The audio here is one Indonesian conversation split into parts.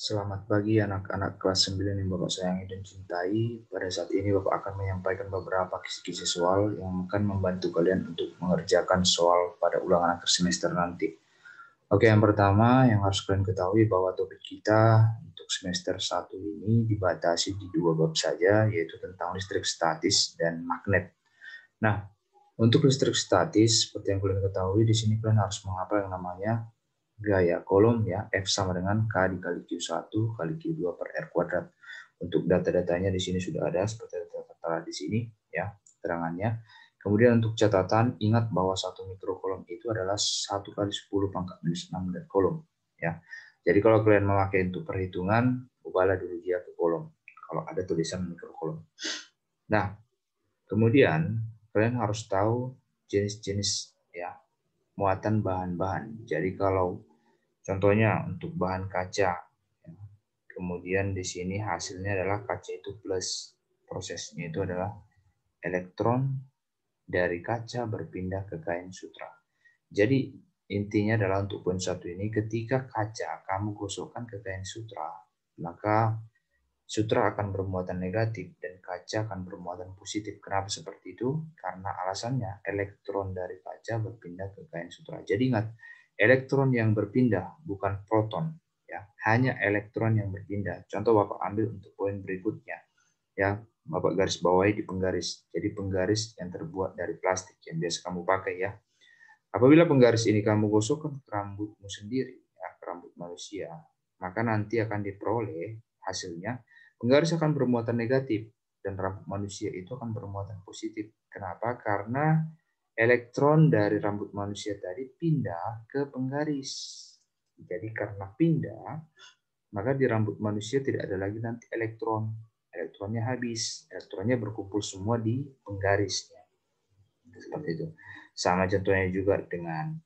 Selamat pagi anak-anak kelas 9 yang Bapak sayangi dan cintai. Pada saat ini Bapak akan menyampaikan beberapa kisi-kisi soal yang akan membantu kalian untuk mengerjakan soal pada ulangan akhir semester nanti. Oke, yang pertama yang harus kalian ketahui bahwa topik kita untuk semester 1 ini dibatasi di 2 bab saja, yaitu tentang listrik statis dan magnet. Nah, untuk listrik statis, seperti yang kalian ketahui, di sini kalian harus menghafal yang namanya gaya kolom ya, F sama dengan K dikali Q1 kali Q2 per R kuadrat. Untuk data-datanya di sini sudah ada seperti tertera di sini ya, keterangannya. Kemudian untuk catatan, ingat bahwa 1 mikrokolom itu adalah 1 kali 10 pangkat minus 6 dan kolom ya. Jadi kalau kalian memakai untuk perhitungan, ubahlah dulu dia ke kolom kalau ada tulisan mikrokolom. Nah, kemudian kalian harus tahu jenis-jenis ya muatan bahan-bahan. Jadi kalau contohnya untuk bahan kaca, kemudian di sini hasilnya adalah kaca itu plus, prosesnya itu adalah elektron dari kaca berpindah ke kain sutra. Jadi intinya adalah untuk poin 1 ini, ketika kaca kamu gosokkan ke kain sutra, maka sutra akan bermuatan negatif dan kaca akan bermuatan positif. Kenapa seperti itu? Karena alasannya elektron dari kaca berpindah ke kain sutra. Jadi ingat, elektron yang berpindah bukan proton, ya, hanya elektron yang berpindah. Contoh Bapak ambil untuk poin berikutnya, ya, Bapak garis bawahi di penggaris. Jadi penggaris yang terbuat dari plastik yang biasa kamu pakai ya. Apabila penggaris ini kamu gosokkan ke rambutmu sendiri, ya, ke rambut manusia, maka nanti akan diperoleh hasilnya penggaris akan bermuatan negatif dan rambut manusia itu akan bermuatan positif. Kenapa? Karena elektron dari rambut manusia tadi pindah ke penggaris. Jadi karena pindah, maka di rambut manusia tidak ada lagi nanti elektron. Elektronnya habis, elektronnya berkumpul semua di penggarisnya. Seperti itu. Sama contohnya juga dengan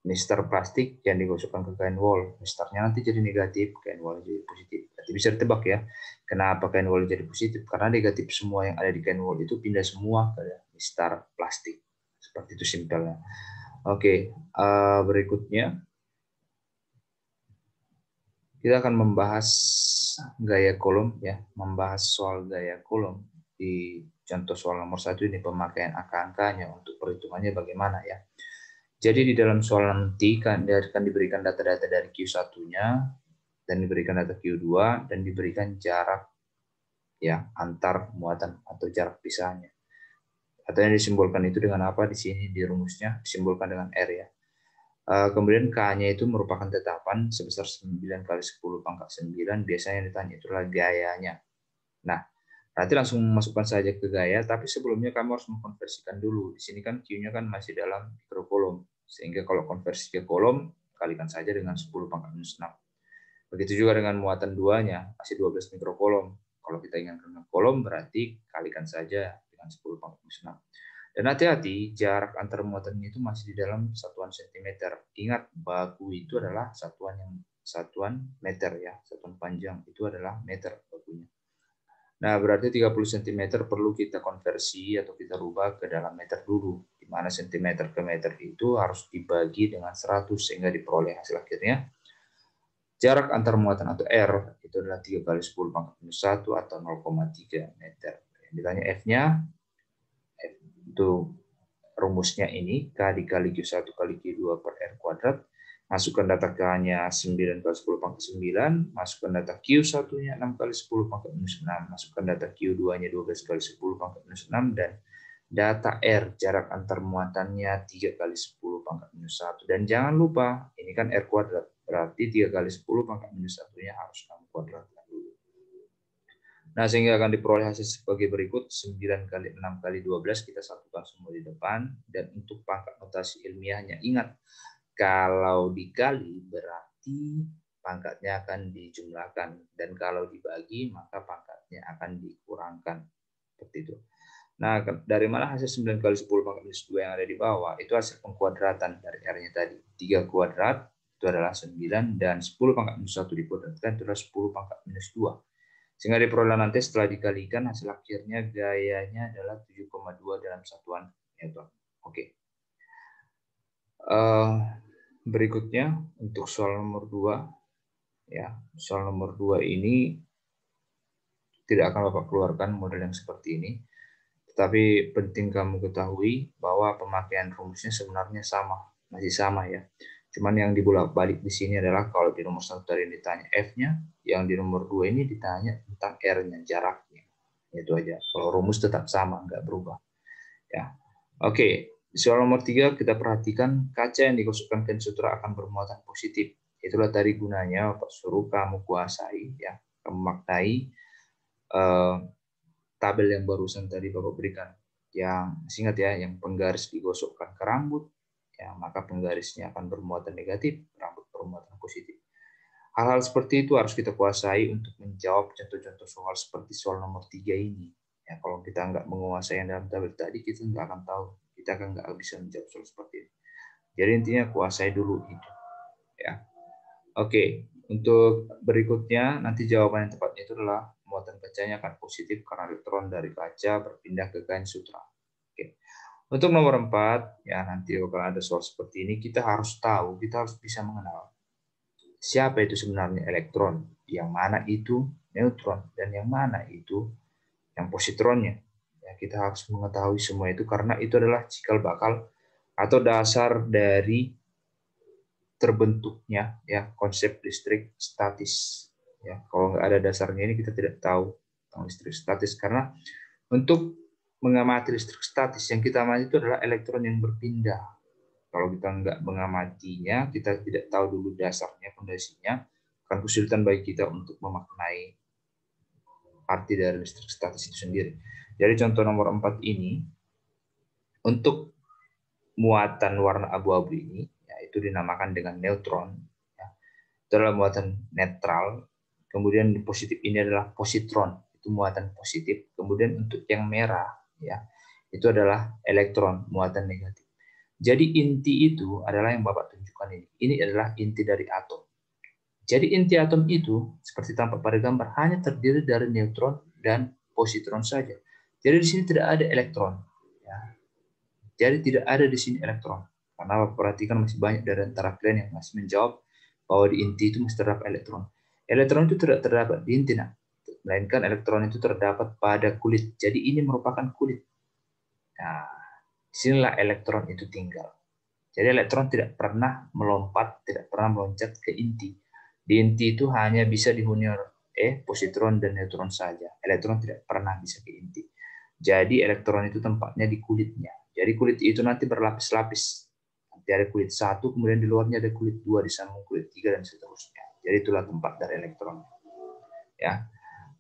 mister plastik yang digosokkan ke kain wol. Misternya nanti jadi negatif, kain wol jadi positif. Berarti bisa ditebak ya, kenapa kain wol jadi positif? Karena negatif semua yang ada di kain wol itu pindah semua ke mister plastik. Seperti itu simpelnya. Oke, berikutnya kita akan membahas gaya kolom ya, membahas soal gaya kolom di contoh soal nomor 1 ini, pemakaian angka-angkanya untuk perhitungannya bagaimana ya. Jadi di dalam soal nanti kan diberikan data-data dari Q1-nya dan diberikan data Q2 dan diberikan jarak ya antar muatan atau jarak pisahnya. Atau yang disimbolkan itu dengan apa di sini di rumusnya disimbolkan dengan R ya. Kemudian K-nya itu merupakan tetapan sebesar 9 kali 10 pangkat 9. Biasanya yang ditanya itulah gayanya. Nah, berarti langsung masukkan saja ke gaya, tapi sebelumnya kamu harus mengkonversikan dulu. Di sini kan Q-nya kan masih dalam mikrokolom. Sehingga kalau konversi ke kolom, kalikan saja dengan 10 pangkat minus 6. Begitu juga dengan muatan 2-nya, masih 12 mikrokolom. Kalau kita inginkan kolom, berarti kalikan saja dengan 10 pangkat minus 6. Dan hati-hati, jarak antar muatannya itu masih di dalam satuan sentimeter. Ingat, baku itu adalah satuan meter ya, satuan panjang itu adalah meter bakunya. Nah, berarti 30 cm perlu kita konversi atau kita rubah ke dalam meter dulu, di mana sentimeter ke meter itu harus dibagi dengan 100 sehingga diperoleh hasil akhirnya. Jarak antar muatan atau R itu adalah 3 kali 10 pangkat minus 1 atau 0,3 meter. Yang ditanya F-nya, F itu rumusnya ini, K dikali Q1 kali Q2 per R kuadrat. Masukkan data K-nya 9 kali 10 pangkat 9, masukkan data Q1-nya 6 kali 10 pangkat minus 6, masukkan data Q2-nya 12 kali 10 pangkat minus 6, dan data R, jarak antar muatannya 3 kali 10 pangkat minus 1. Dan jangan lupa, ini kan R kuadrat, berarti 3 kali 10 pangkat minus 1-nya harus kamu kuadratkan dulu. Nah, sehingga akan diperoleh hasil sebagai berikut, 9 kali 6 kali 12, kita satukan semua di depan, dan untuk pangkat notasi ilmiahnya, ingat, kalau dikali berarti pangkatnya akan dijumlahkan, dan kalau dibagi maka pangkatnya akan dikurangkan. Seperti itu. Nah, dari mana hasil 9 kali 10 pangkat minus 2 yang ada di bawah? Itu hasil pengkuadratan dari R-nya tadi. 3 kuadrat itu adalah 9, dan 10 pangkat minus 1 dikuadratkan itu adalah 10 pangkat minus 2. Sehingga diperoleh nanti setelah dikalikan hasil akhirnya gayanya adalah 7,2 dalam satuan Newton. Oke. Berikutnya untuk soal nomor 2. Ya, soal nomor 2 ini tidak akan Bapak keluarkan model yang seperti ini. Tetapi penting kamu ketahui bahwa pemakaian rumusnya sebenarnya sama, masih sama ya. Cuman yang dibolak-balik di sini adalah kalau di nomor 1 tadi ditanya F-nya, yang di nomor 2 ini ditanya tentang R-nya, jaraknya. Itu aja. Kalau rumus tetap sama, nggak berubah. Ya. Oke, soal nomor 3 kita perhatikan kaca yang digosokkan ke sutra akan bermuatan positif. Itulah tadi gunanya Bapak suruh kamu kuasai, ya, kamu maknai tabel yang barusan tadi Bapak berikan. Yang ingat ya, yang penggaris digosokkan ke rambut, ya, maka penggarisnya akan bermuatan negatif, rambut bermuatan positif. Hal-hal seperti itu harus kita kuasai untuk menjawab contoh-contoh soal seperti soal nomor 3 ini. Ya, kalau kita nggak menguasai yang dalam tabel tadi, kita nggak akan tahu. Kita akan nggak bisa menjawab soal seperti ini. Jadi intinya kuasai dulu itu. Ya. Oke, untuk berikutnya nanti jawaban yang tepatnya itu adalah muatan kacanya akan positif karena elektron dari kaca berpindah ke kain sutra. Oke. Untuk nomor 4, ya nanti kalau ada soal seperti ini, kita harus tahu, kita harus bisa mengenal siapa itu sebenarnya elektron, yang mana itu neutron, dan yang mana itu yang positronnya. Ya, kita harus mengetahui semua itu karena itu adalah cikal bakal atau dasar dari terbentuknya ya konsep listrik statis. Ya, kalau nggak ada dasarnya ini kita tidak tahu tentang listrik statis karena untuk mengamati listrik statis yang kita amati itu adalah elektron yang berpindah. Kalau kita nggak mengamatinya, kita tidak tahu dulu dasarnya, fondasinya, akan kesulitan bagi kita untuk memaknai arti dari listrik statis itu sendiri. Jadi contoh nomor 4 ini, untuk muatan warna abu-abu ini, yaitu dinamakan dengan neutron, ya, itu adalah muatan netral. Kemudian positif ini adalah positron, itu muatan positif. Kemudian untuk yang merah, ya, itu adalah elektron, muatan negatif. Jadi inti itu adalah yang Bapak tunjukkan ini. Ini adalah inti dari atom. Jadi inti atom itu, seperti tampak pada gambar, hanya terdiri dari neutron dan positron saja. Jadi di sini tidak ada elektron. Ya. Jadi tidak ada di sini elektron. Karena Bapak perhatikan masih banyak dari antara kalian yang masih menjawab bahwa di inti itu masih terdapat elektron. Elektron itu tidak terdapat di inti, nah. Melainkan elektron itu terdapat pada kulit. Jadi ini merupakan kulit. Nah, disinilah elektron itu tinggal. Jadi elektron tidak pernah melompat, tidak pernah meloncat ke inti. Di inti itu hanya bisa dihuni oleh positron dan neutron saja. Elektron tidak pernah bisa ke inti. Jadi elektron itu tempatnya di kulitnya. Jadi kulit itu nanti berlapis-lapis. Nanti ada kulit 1, kemudian di luarnya ada kulit 2, di sambung kulit 3, dan seterusnya. Jadi itulah tempat dari elektron. Ya.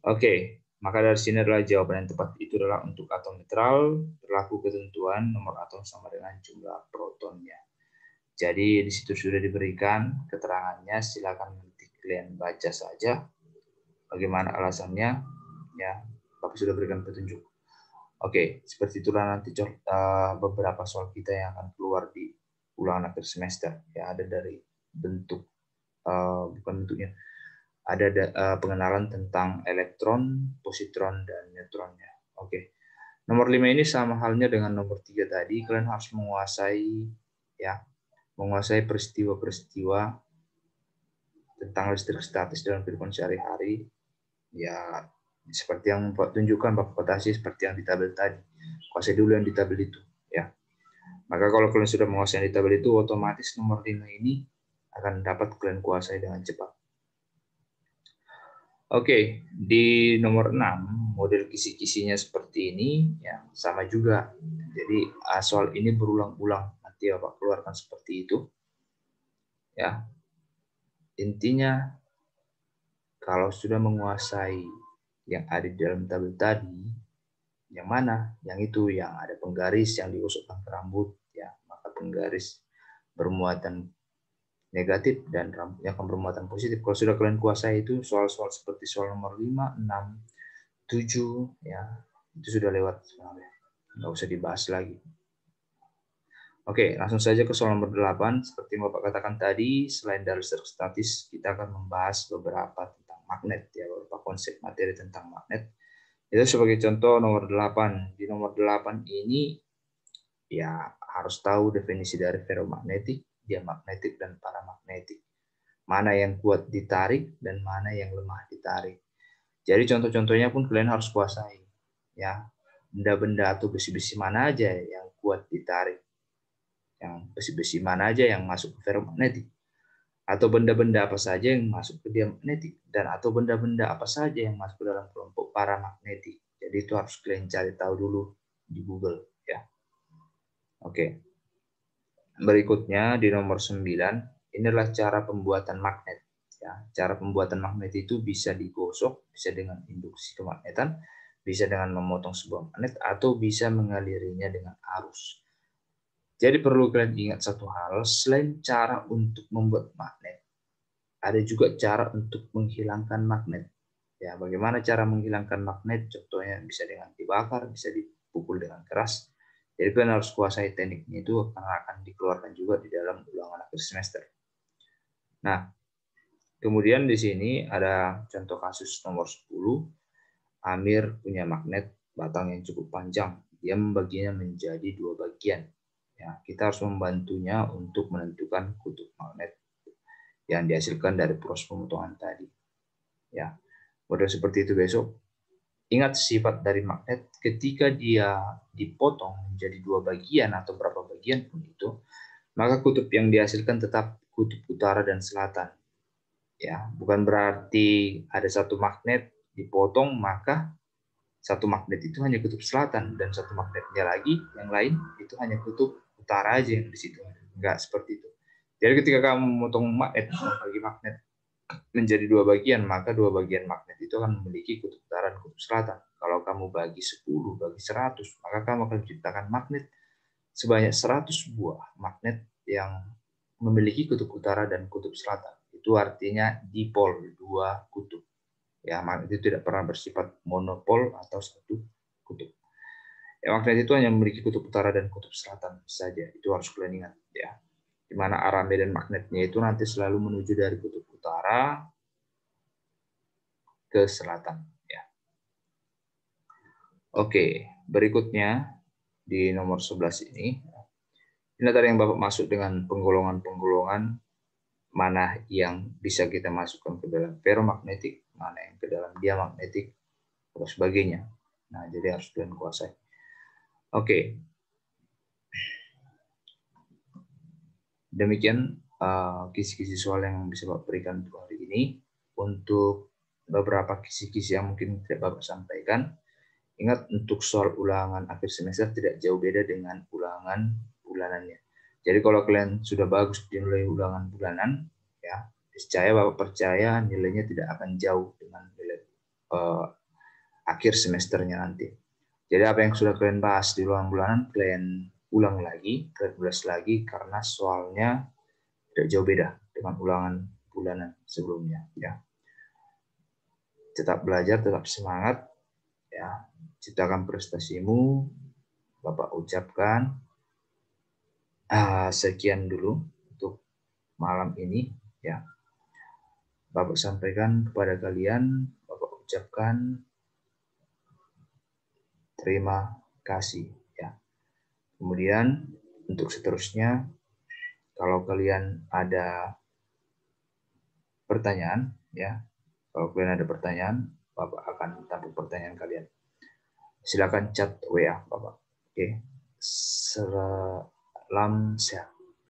Oke, maka dari sini adalah jawaban yang tepat itu adalah untuk atom netral, berlaku ketentuan nomor atom sama dengan jumlah protonnya. Jadi di situ sudah diberikan keterangannya, silakan nanti kalian baca saja bagaimana alasannya. Ya, Bapak sudah berikan petunjuk. Oke, seperti itulah nanti beberapa soal kita yang akan keluar di ulangan akhir semester. Ya, ada dari bentuk bukan bentuknya, ada pengenalan tentang elektron, positron, dan neutronnya. Oke. Nomor 5 ini sama halnya dengan nomor 3 tadi, kalian harus menguasai peristiwa-peristiwa tentang listrik statis dalam kehidupan sehari-hari. Ya, seperti yang Bapak tunjukkan, Bapak kotasi seperti yang di tabel tadi. Kuasai dulu yang di tabel itu, ya. Maka kalau kalian sudah menguasai yang di tabel itu, otomatis nomor 5 ini akan dapat kalian kuasai dengan cepat. Oke, di nomor 6, model kisi-kisinya seperti ini, ya, sama juga. Jadi soal ini berulang-ulang, nanti Bapak keluarkan seperti itu. Ya. Intinya, kalau sudah menguasai yang ada di dalam tabel tadi, yang mana? Yang itu, yang ada penggaris yang digosokkan ke rambut, ya, maka penggaris bermuatan negatif dan rambutnya akan bermuatan positif. Kalau sudah kalian kuasai itu, soal-soal seperti soal nomor 5, 6, 7, ya, itu sudah lewat sebenarnya. Nggak usah dibahas lagi. Oke, langsung saja ke soal nomor 8. Seperti yang Bapak katakan tadi, selain dari listrik statis, kita akan membahas beberapa tentang magnet, ya, beberapa konsep materi tentang magnet. Itu sebagai contoh nomor 8. Di nomor 8 ini, ya, harus tahu definisi dari ferromagnetik, diamagnetik, dan paramagnetik. mana yang kuat ditarik dan mana yang lemah ditarik. Jadi contoh-contohnya pun kalian harus kuasai, ya. Benda-benda atau besi-besi mana aja yang kuat ditarik, yang besi-besi mana aja yang masuk ke ferromagnetik, atau benda-benda apa saja yang masuk ke diamagnetik, dan atau benda-benda apa saja yang masuk ke dalam kelompok paramagnetik. Jadi itu harus kalian cari tahu dulu di Google, ya. Oke. Berikutnya di nomor 9, inilah cara pembuatan magnet. Ya, cara pembuatan magnet itu bisa digosok, bisa dengan induksi kemagnetan, bisa dengan memotong sebuah magnet, atau bisa mengalirinya dengan arus. Jadi perlu kalian ingat satu hal, selain cara untuk membuat magnet, ada juga cara untuk menghilangkan magnet. Ya, bagaimana cara menghilangkan magnet? Contohnya bisa dengan dibakar, bisa dipukul dengan keras. Jadi kalian harus kuasai tekniknya itu karena akan dikeluarkan juga di dalam ulangan akhir semester. Nah, kemudian di sini ada contoh kasus nomor 10. Amir punya magnet batang yang cukup panjang. Dia membaginya menjadi 2 bagian. Ya, kita harus membantunya untuk menentukan kutub magnet yang dihasilkan dari proses pemotongan tadi. Ya, model seperti itu besok. Ingat sifat dari magnet ketika dia dipotong menjadi 2 bagian atau berapa bagian pun itu, maka kutub yang dihasilkan tetap kutub utara dan selatan. Ya, bukan berarti ada satu magnet dipotong maka satu magnet itu hanya kutub selatan dan satu magnetnya lagi yang lain itu hanya kutub utara aja yang di situ. Enggak seperti itu. Jadi ketika kamu memotong magnet, membagi magnet menjadi 2 bagian, maka 2 bagian magnet itu akan memiliki kutub utara dan kutub selatan. Kalau kamu bagi 10, bagi 100, maka kamu akan menciptakan magnet sebanyak 100 buah magnet yang memiliki kutub utara dan kutub selatan. Itu artinya dipol, 2 kutub. Ya, magnet itu tidak pernah bersifat monopol atau satu kutub. Ya, magnet itu hanya memiliki kutub utara dan kutub selatan saja. Itu harus kalian ingat, ya. Di mana arah medan magnetnya itu nanti selalu menuju dari kutub utara ke selatan, ya. Oke, berikutnya di nomor 11 ini tadi yang Bapak masuk dengan penggolongan-penggolongan mana yang bisa kita masukkan ke dalam ferromagnetik, mana yang ke dalam diamagnetik, dan sebagainya. Nah, jadi harus kalian kuasai. Oke. Demikian kisi-kisi soal yang bisa Bapak berikan untuk hari ini. Untuk beberapa kisi-kisi yang mungkin tidak Bapak sampaikan, ingat untuk soal ulangan akhir semester tidak jauh beda dengan ulangan bulanannya. Jadi kalau kalian sudah bagus di nilai ulangan bulanan, ya, Bapak percaya nilainya tidak akan jauh dengan nilai akhir semesternya nanti. Jadi apa yang sudah kalian bahas di ulangan bulanan, kalian ulang lagi, kalian ulas lagi karena soalnya tidak jauh beda dengan ulangan bulanan sebelumnya. Ya, tetap belajar, tetap semangat. Ya, ciptakan prestasimu. Bapak ucapkan sekian dulu untuk malam ini. Ya, Bapak sampaikan kepada kalian. Bapak ucapkan terima kasih. Ya. Kemudian untuk seterusnya, kalau kalian ada pertanyaan, ya, kalau kalian ada pertanyaan, Bapak akan tampung pertanyaan kalian. Silakan chat WA Bapak. Oke. Salam sehat.